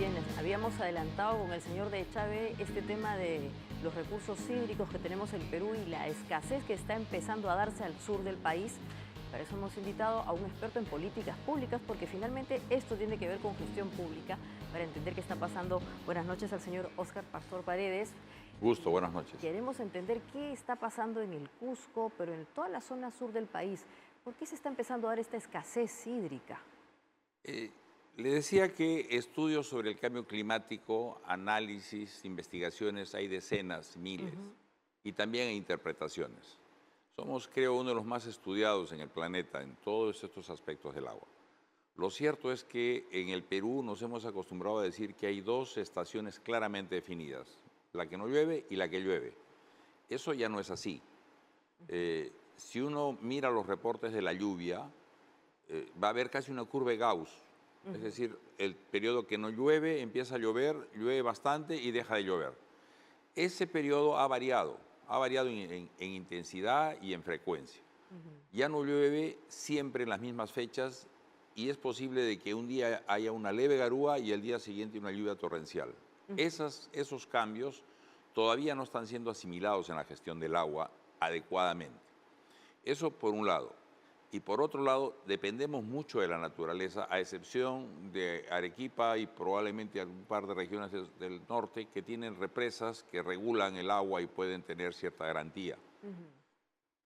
Bien, habíamos adelantado con el señor de Echave este tema de los recursos hídricos que tenemos en Perú y la escasez que está empezando a darse al sur del país. Para eso hemos invitado a un experto en políticas públicas, porque finalmente esto tiene que ver con gestión pública, para entender qué está pasando. Buenas noches al señor Óscar Pastor Paredes. Gusto, buenas noches. Queremos entender qué está pasando en el Cusco, pero en toda la zona sur del país. ¿Por qué se está empezando a dar esta escasez hídrica? Le decía que estudios sobre el cambio climático, análisis, investigaciones, hay decenas, miles, y también hay interpretaciones. Somos, creo, uno de los más estudiados en el planeta en todos estos aspectos del agua. Lo cierto es que en el Perú nos hemos acostumbrado a decir que hay dos estaciones claramente definidas, la que no llueve y la que llueve. Eso ya no es así. Si uno mira los reportes de la lluvia, va a haber casi una curva de Gauss. Es decir, el periodo que no llueve, empieza a llover, llueve bastante y deja de llover. Ese periodo ha variado en intensidad y en frecuencia. Ya no llueve siempre en las mismas fechas y es posible de que un día haya una leve garúa y el día siguiente una lluvia torrencial. Esos cambios todavía no están siendo asimilados en la gestión del agua adecuadamente. Eso por un lado. Y por otro lado, dependemos mucho de la naturaleza, a excepción de Arequipa y probablemente algún par de regiones del norte que tienen represas que regulan el agua y pueden tener cierta garantía.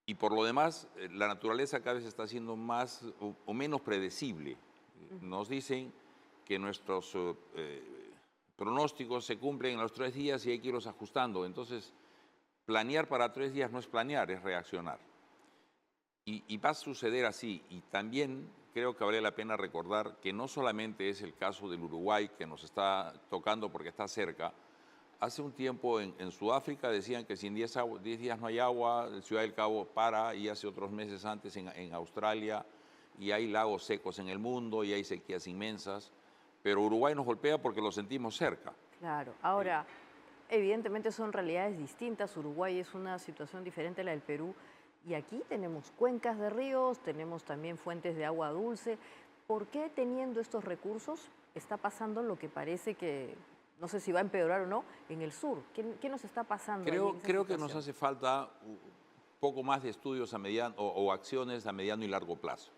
Y por lo demás, la naturaleza cada vez está siendo más o menos predecible. Nos dicen que nuestros pronósticos se cumplen en los 3 días y hay que irlos ajustando. Entonces, planear para 3 días no es planear, es reaccionar. Y va a suceder así. Y también creo que vale la pena recordar que no solamente es el caso del Uruguay que nos está tocando porque está cerca. Hace un tiempo en Sudáfrica decían que si en 10 días no hay agua, Ciudad del Cabo para, y hace otros meses antes en Australia, y hay lagos secos en el mundo, y hay sequías inmensas. Pero Uruguay nos golpea porque lo sentimos cerca. Claro. Ahora, evidentemente son realidades distintas. Uruguay es una situación diferente a la del Perú. Y aquí tenemos cuencas de ríos, tenemos también fuentes de agua dulce. ¿Por qué teniendo estos recursos está pasando lo que parece que, no sé si va a empeorar o no, en el sur? ¿Qué nos está pasando allí en esa Creo que nos situación? hace falta un poco más de estudios a mediano o acciones a mediano y largo plazo.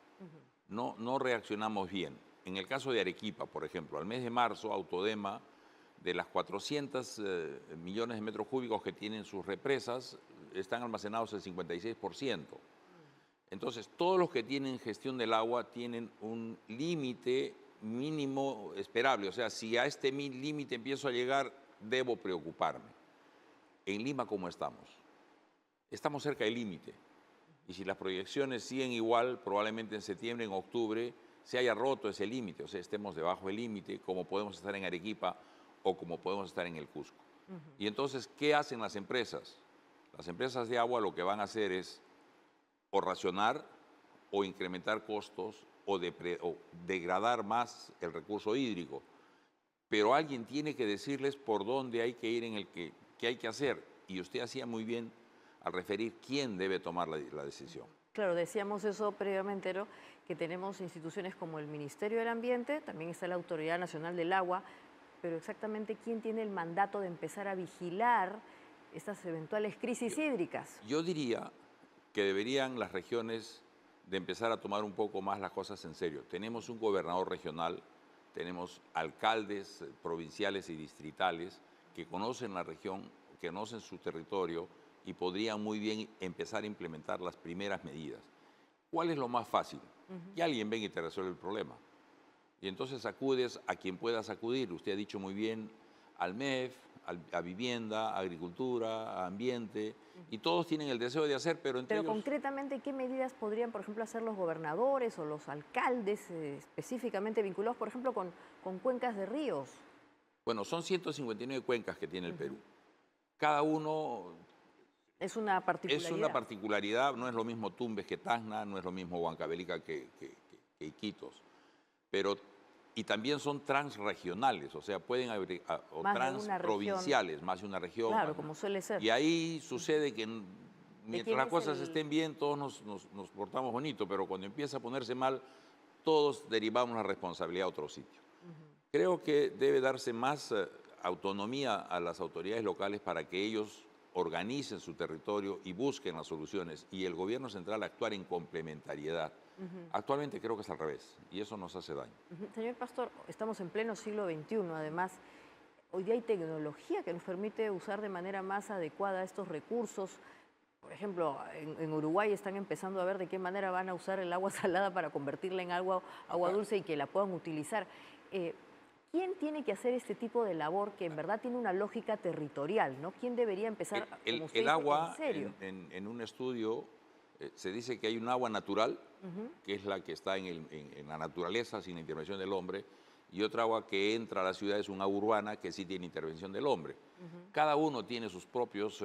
No reaccionamos bien. En el caso de Arequipa, por ejemplo, al mes de marzo, Autodema, de las 400 millones de metros cúbicos que tienen sus represas, están almacenados el 56%. Entonces, todos los que tienen gestión del agua tienen un límite mínimo esperable. O sea, si a este límite empiezo a llegar, debo preocuparme. En Lima, ¿cómo estamos? Estamos cerca del límite. Y si las proyecciones siguen igual, probablemente en septiembre, en octubre, se haya roto ese límite. O sea, estemos debajo del límite, como podemos estar en Arequipa o como podemos estar en el Cusco. Y entonces, ¿qué hacen las empresas? Las empresas de agua lo que van a hacer es o racionar o incrementar costos o degradar más el recurso hídrico. Pero alguien tiene que decirles por dónde hay que ir, qué hay que hacer. Y usted hacía muy bien al referir quién debe tomar la decisión. Claro, decíamos eso previamente, ¿no? Que tenemos instituciones como el Ministerio del Ambiente, también está la Autoridad Nacional del Agua, pero exactamente quién tiene el mandato de empezar a vigilar estas eventuales crisis hídricas. Yo diría que deberían las regiones de empezar a tomar un poco más las cosas en serio. Tenemos un gobernador regional, tenemos alcaldes provinciales y distritales que conocen la región, que conocen su territorio y podrían muy bien empezar a implementar las primeras medidas. ¿Cuál es lo más fácil? Que alguien venga y te resuelva el problema. Y entonces acudes a quien puedas acudir. Usted ha dicho muy bien al MEF, a vivienda, a agricultura, a ambiente, y todos tienen el deseo de hacer, pero entre Pero ellos... concretamente, ¿qué medidas podrían, por ejemplo, hacer los gobernadores o los alcaldes específicamente vinculados, por ejemplo, con cuencas de ríos? Bueno, son 159 cuencas que tiene el Perú. Cada uno Es una es particularidad. una particularidad, no es lo mismo Tumbes que Tacna, no es lo mismo Huancavelica que Iquitos, pero y también son transregionales, o sea, pueden haber o Más de una transprovinciales, más de una región. Claro, como suele ser. Y ahí sucede que ¿De mientras quién las es cosas estén bien, todos nos portamos bonito, pero cuando empieza a ponerse mal, todos derivamos la responsabilidad a otro sitio. Creo que debe darse más autonomía a las autoridades locales para que ellos organicen su territorio y busquen las soluciones y el gobierno central actuar en complementariedad. Actualmente creo que es al revés y eso nos hace daño. Señor Pastor, estamos en pleno siglo XXI, además, hoy día hay tecnología que nos permite usar de manera más adecuada estos recursos. Por ejemplo, en Uruguay están empezando a ver de qué manera van a usar el agua salada para convertirla en agua dulce y que la puedan utilizar. ¿Quién tiene que hacer este tipo de labor que en verdad tiene una lógica territorial, ¿no? ¿Quién debería empezar, como usted El dice, agua, en serio? en un estudio, se dice que hay un agua natural, que es la que está en la naturaleza sin la intervención del hombre, y otra agua que entra a la ciudad es un agua urbana que sí tiene intervención del hombre. Cada uno tiene sus propios,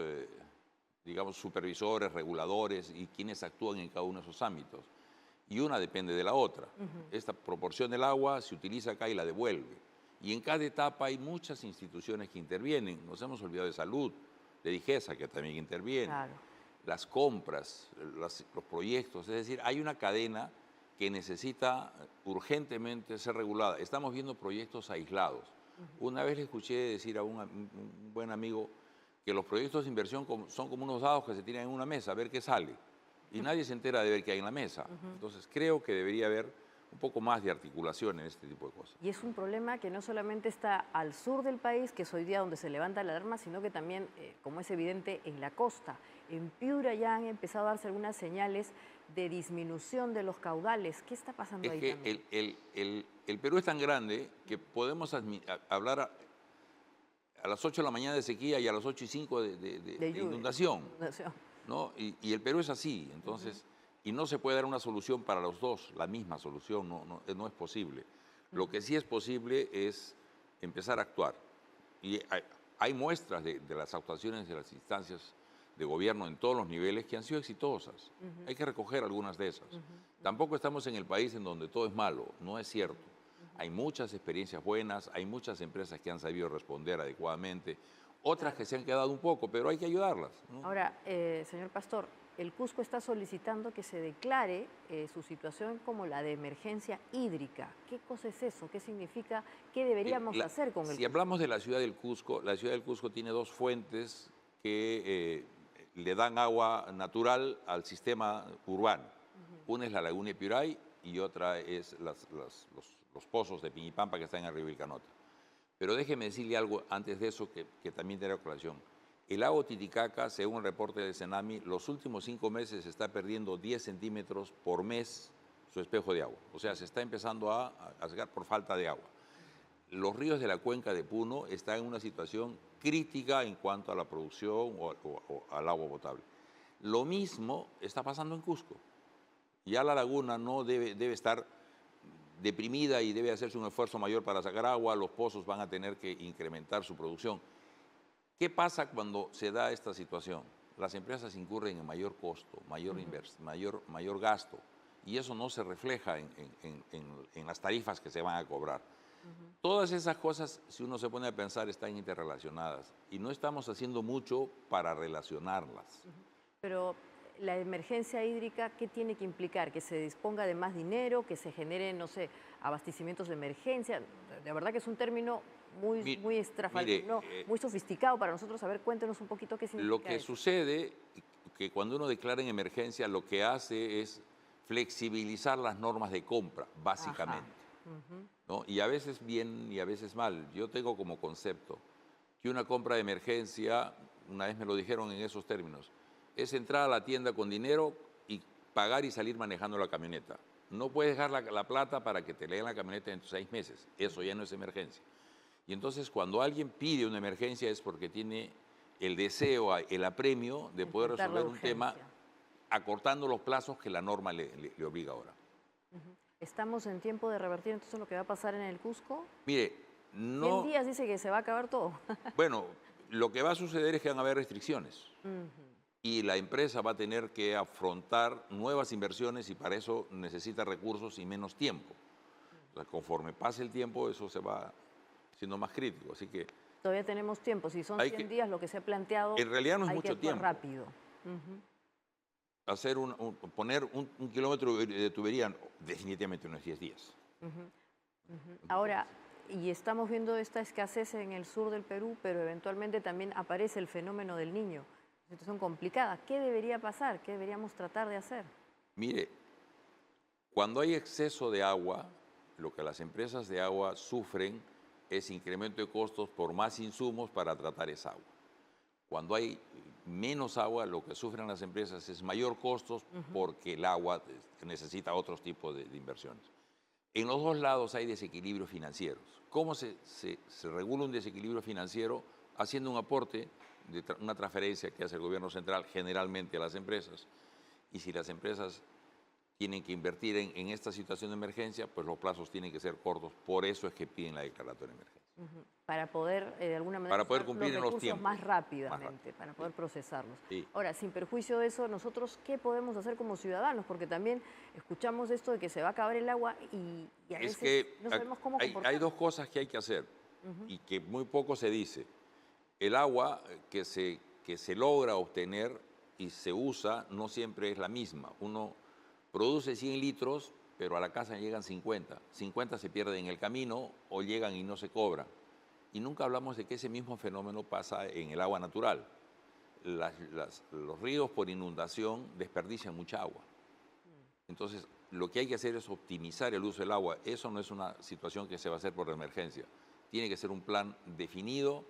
digamos, supervisores, reguladores y quienes actúan en cada uno de esos ámbitos. Y una depende de la otra. Esta proporción del agua se utiliza acá y la devuelve. Y en cada etapa hay muchas instituciones que intervienen. Nos hemos olvidado de salud, de Digesa, que también interviene. Claro. Las compras, los proyectos. Es decir, hay una cadena que necesita urgentemente ser regulada. Estamos viendo proyectos aislados. Una vez le escuché decir a un buen amigo que los proyectos de inversión son como unos dados que se tiran en una mesa a ver qué sale. Y nadie se entera de ver qué hay en la mesa. Entonces creo que debería haber un poco más de articulación en este tipo de cosas. Y es un problema que no solamente está al sur del país, que es hoy día donde se levanta la alarma, sino que también, como es evidente, en la costa. En Piura ya han empezado a darse algunas señales de disminución de los caudales. ¿Qué está pasando ahí también? El Perú es tan grande que podemos hablar a las 8 de la mañana de sequía y a las 8:05 de inundación. ¿No? Y el Perú es así, entonces, y no se puede dar una solución para los dos, la misma solución, no es posible. Lo que sí es posible es empezar a actuar. Y hay muestras de las actuaciones de las instancias de gobierno en todos los niveles que han sido exitosas. Hay que recoger algunas de esas. Tampoco estamos en el país en donde todo es malo, no es cierto. Hay muchas experiencias buenas, hay muchas empresas que han sabido responder adecuadamente, otras que se han quedado un poco, pero hay que ayudarlas, ¿no? Ahora, señor Pastor, el Cusco está solicitando que se declare su situación como la de emergencia hídrica. ¿Qué cosa es eso? ¿Qué significa? ¿Qué deberíamos hacer con el Cusco? Si hablamos de la ciudad del Cusco tiene dos fuentes que le dan agua natural al sistema urbano. Una es la laguna de Piuray y otra es los pozos de Piñipampa que están en Río Vilcanota. Pero déjeme decirle algo antes de eso que también tiene colación. El lago Titicaca, según el reporte de Senami, los últimos 5 meses está perdiendo 10 centímetros por mes su espejo de agua. O sea, se está empezando a secar por falta de agua. Los ríos de la cuenca de Puno están en una situación crítica en cuanto a la producción o al agua potable. Lo mismo está pasando en Cusco. Ya la laguna no debe estar deprimida y debe hacerse un esfuerzo mayor para sacar agua, los pozos van a tener que incrementar su producción. ¿Qué pasa cuando se da esta situación? Las empresas incurren en mayor costo, mayor gasto, y eso no se refleja en las tarifas que se van a cobrar. Todas esas cosas, si uno se pone a pensar, están interrelacionadas y no estamos haciendo mucho para relacionarlas. Pero la emergencia hídrica, ¿qué tiene que implicar? ¿Que se disponga de más dinero, que se generen, no sé, abastecimientos de emergencia? De verdad que es un término muy muy sofisticado para nosotros. A ver, cuéntenos un poquito qué significa Lo que eso. sucede, que cuando uno declara en emergencia, lo que hace es flexibilizar las normas de compra, básicamente. ¿No? Y a veces bien y a veces mal. Yo tengo como concepto que una compra de emergencia, una vez me lo dijeron en esos términos, es entrar a la tienda con dinero y pagar y salir manejando la camioneta. No puedes dejar la plata para que te lean la camioneta en 6 meses. Eso ya no es emergencia. Y entonces cuando alguien pide una emergencia es porque tiene el deseo, el apremio de poder resolver un tema acortando los plazos que la norma le obliga ahora. ¿Estamos en tiempo de revertir entonces lo que va a pasar en el Cusco? Mire, 100 días dice que se va a acabar todo. Bueno, lo que va a suceder es que van a haber restricciones. Y la empresa va a tener que afrontar nuevas inversiones y para eso necesita recursos y menos tiempo. O sea, conforme pase el tiempo, eso se va siendo más crítico. Así que todavía tenemos tiempo. Si son 100 días, lo que se ha planteado, en realidad no es mucho tiempo. Rápido. Hacer poner un kilómetro de tubería definitivamente no es 10 días. Ahora, y estamos viendo esta escasez en el sur del Perú, pero eventualmente también aparece el fenómeno del Niño. Situación complicada. ¿Qué debería pasar? ¿Qué deberíamos tratar de hacer? Mire, cuando hay exceso de agua, lo que las empresas de agua sufren es incremento de costos por más insumos para tratar esa agua. Cuando hay menos agua, lo que sufren las empresas es mayor costos porque el agua necesita otros tipos de inversiones. En los dos lados hay desequilibrios financieros. ¿Cómo se regula un desequilibrio financiero? Haciendo un aporte, una transferencia que hace el gobierno central generalmente a las empresas. Y si las empresas tienen que invertir en esta situación de emergencia, pues los plazos tienen que ser cortos. Por eso es que piden la declaratoria de emergencia. Para poder, de alguna manera, Para poder usar cumplir los en los recursos tiempos. más rápidamente, para poder procesarlos. Sí. Ahora, sin perjuicio de eso, nosotros, ¿qué podemos hacer como ciudadanos? Porque también escuchamos esto de que se va a acabar el agua y a veces no sabemos cómo hay comportarnos. dos cosas que hay que hacer y que muy poco se dice. El agua que se logra obtener y se usa no siempre es la misma. Uno produce 100 litros, pero a la casa llegan 50. 50 se pierden en el camino o llegan y no se cobran. Y nunca hablamos de que ese mismo fenómeno pasa en el agua natural. Los ríos por inundación desperdician mucha agua. Entonces, lo que hay que hacer es optimizar el uso del agua. Eso no es una situación que se va a hacer por emergencia. Tiene que ser un plan definido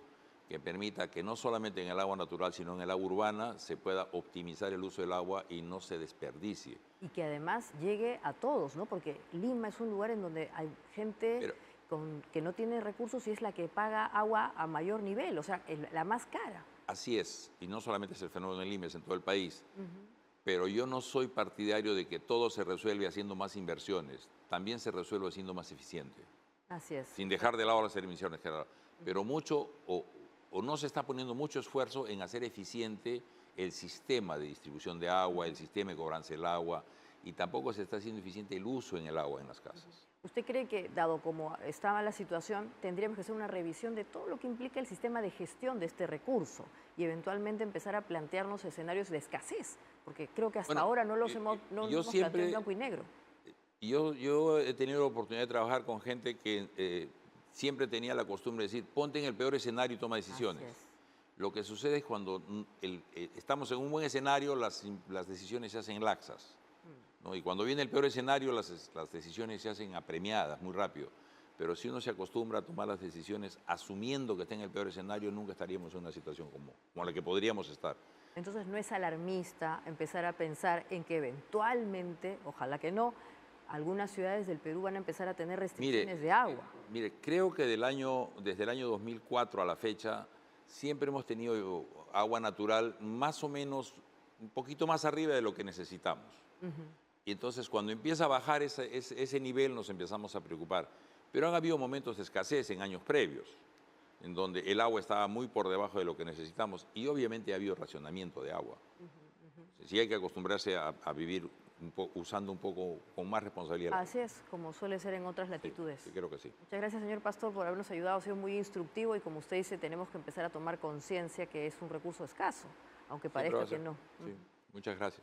que permita que no solamente en el agua natural, sino en el agua urbana, se pueda optimizar el uso del agua y no se desperdicie. Y que además llegue a todos, ¿no? Porque Lima es un lugar en donde hay gente que no tiene recursos y es la que paga agua a mayor nivel, o sea, la más cara. Así es, y no solamente es el fenómeno en Lima, es en todo el país. Pero yo no soy partidario de que todo se resuelve haciendo más inversiones. También se resuelve siendo más eficiente. Así es. Sin dejar de lado las emisiones, pero mucho o no se está poniendo mucho esfuerzo en hacer eficiente el sistema de distribución de agua, el sistema de cobranza del agua, y tampoco se está haciendo eficiente el uso en el agua en las casas. ¿Usted cree que, dado como estaba la situación, tendríamos que hacer una revisión de todo lo que implica el sistema de gestión de este recurso y eventualmente empezar a plantearnos escenarios de escasez? Porque creo que hasta ahora no los hemos planteado en blanco y negro. Yo he tenido la oportunidad de trabajar con gente que siempre tenía la costumbre de decir, ponte en el peor escenario y toma decisiones. Lo que sucede es cuando estamos en un buen escenario, las decisiones se hacen laxas, ¿no? Y cuando viene el peor escenario, las decisiones se hacen apremiadas muy rápido. Pero si uno se acostumbra a tomar las decisiones asumiendo que está en el peor escenario, nunca estaríamos en una situación como la que podríamos estar. Entonces no es alarmista empezar a pensar en que eventualmente, ojalá que no, algunas ciudades del Perú van a empezar a tener restricciones de agua. Mire, creo que desde el año 2004 a la fecha siempre hemos tenido agua natural más o menos un poquito más arriba de lo que necesitamos. Y entonces cuando empieza a bajar ese nivel nos empezamos a preocupar. Pero han habido momentos de escasez en años previos, en donde el agua estaba muy por debajo de lo que necesitamos y obviamente ha habido racionamiento de agua. Sí hay que acostumbrarse a vivir usando un poco con más responsabilidad. Así es, como suele ser en otras latitudes. Sí, creo que sí. Muchas gracias, señor Pastor, por habernos ayudado. Ha sido muy instructivo y, como usted dice, tenemos que empezar a tomar conciencia que es un recurso escaso, aunque parezca que no. Sí, muchas gracias.